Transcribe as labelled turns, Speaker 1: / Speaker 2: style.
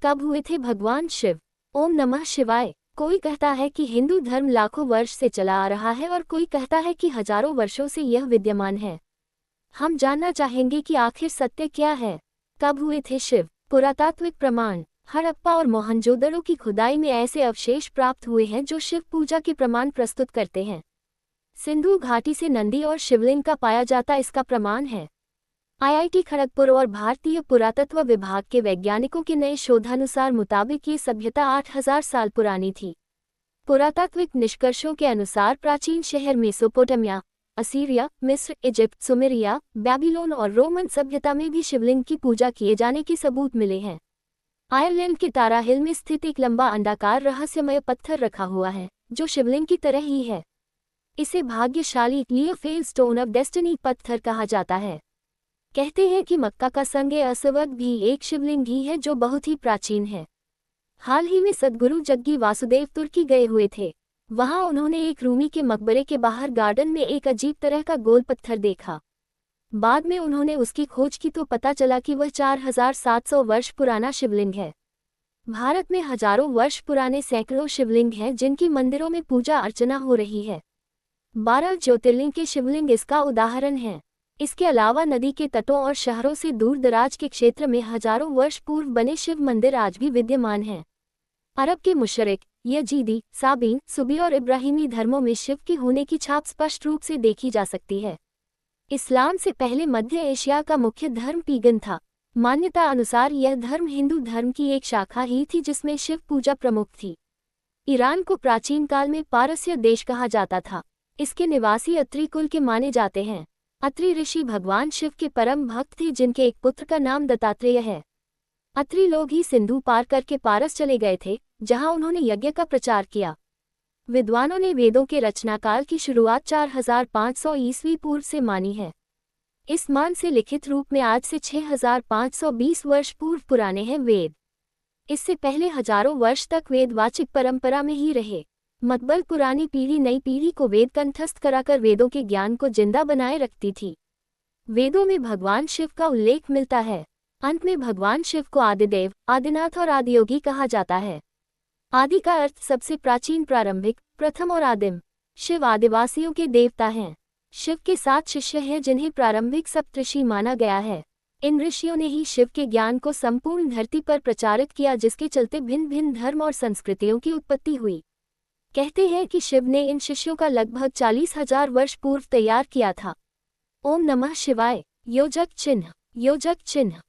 Speaker 1: कब हुए थे भगवान शिव? ओम नमः शिवाय। कोई कहता है कि हिंदू धर्म लाखों वर्ष से चला आ रहा है और कोई कहता है कि हजारों वर्षों से यह विद्यमान है। हम जानना चाहेंगे कि आखिर सत्य क्या है। कब हुए थे शिव? पुरातात्विक प्रमाण। हड़प्पा और मोहनजोदड़ो की खुदाई में ऐसे अवशेष प्राप्त हुए हैं जो शिव पूजा के प्रमाण प्रस्तुत करते हैं। सिंधु घाटी से नंदी और शिवलिंग का पाया जाता इसका प्रमाण है। आईआईटी खड़गपुर और भारतीय पुरातत्व विभाग के वैज्ञानिकों के नए शोधानुसार मुताबिक ये सभ्यता 8000 साल पुरानी थी। पुरातात्विक निष्कर्षों के अनुसार प्राचीन शहर मेसोपोटामिया, असीरिया, मिस्र, इजिप्ट, सुमेरिया, बैबीलोन और रोमन सभ्यता में भी शिवलिंग की पूजा किए जाने के सबूत मिले हैं। आयरलैंड के तारा हिल में स्थित एक लंबा अंडाकार रहस्यमय पत्थर रखा हुआ है जो शिवलिंग की तरह ही है। इसे भाग्यशाली लियोफेल स्टोन ऑफ डेस्टिनी पत्थर कहा जाता है। कहते हैं कि मक्का का संगे असवद भी एक शिवलिंग ही है जो बहुत ही प्राचीन है। हाल ही में सद्गुरु जग्गी वासुदेव तुर्की गए हुए थे। वहां उन्होंने एक रूमी के मकबरे के बाहर गार्डन में एक अजीब तरह का गोल पत्थर देखा। बाद में उन्होंने उसकी खोज की तो पता चला कि वह 4700 वर्ष पुराना शिवलिंग है। भारत में हजारों वर्ष पुराने सैकड़ों शिवलिंग हैं जिनकी मंदिरों में पूजा अर्चना हो रही है। 12 ज्योतिर्लिंग के शिवलिंग इसका उदाहरण हैं। इसके अलावा नदी के तटों और शहरों से दूर दराज के क्षेत्र में हजारों वर्ष पूर्व बने शिव मंदिर आज भी विद्यमान हैं। अरब के मुशरिक, यजीदी, साबीन, सुबी और इब्राहिमी धर्मों में शिव के होने की छाप स्पष्ट रूप से देखी जा सकती है। इस्लाम से पहले मध्य एशिया का मुख्य धर्म पीगन था। मान्यता अनुसार यह धर्म हिंदू धर्म की एक शाखा ही थी जिसमें शिव पूजा प्रमुख थी। ईरान को प्राचीन काल में पारस्य देश कहा जाता था। इसके निवासी अत्रि कुल के माने जाते हैं। अत्रि ऋषि भगवान शिव के परम भक्त थे जिनके एक पुत्र का नाम दत्तात्रेय है। अत्रि लोग ही सिंधु पार करके पारस चले गए थे जहां उन्होंने यज्ञ का प्रचार किया। विद्वानों ने वेदों के रचनाकाल की शुरुआत 4500 ईस्वी पूर्व से मानी है। इस मान से लिखित रूप में आज से 6520 वर्ष पूर्व पुराने हैं वेद। इससे पहले हजारों वर्ष तक वेदवाचिक परंपरा में ही रहे। मतबल पुरानी पीढ़ी नई पीढ़ी को वेद कंठस्थ कराकर वेदों के ज्ञान को जिंदा बनाए रखती थी। वेदों में भगवान शिव का उल्लेख मिलता है। अंत में भगवान शिव को आदिदेव, आदिनाथ और आदियोगी कहा जाता है। आदि का अर्थ सबसे प्राचीन, प्रारंभिक, प्रथम और आदिम। शिव आदिवासियों के देवता हैं। शिव के 7 शिष्य हैं जिन्हें प्रारंभिक सप्तऋषि माना गया है। इन ऋषियों ने ही शिव के ज्ञान को संपूर्ण धरती पर प्रचारित किया जिसके चलते भिन्न भिन्न धर्म और संस्कृतियों की उत्पत्ति हुई। कहते हैं कि शिव ने इन शिष्यों का लगभग 40,000 वर्ष पूर्व तैयार किया था। ओम नमः शिवाय। योजक चिन्ह। योजक चिन्ह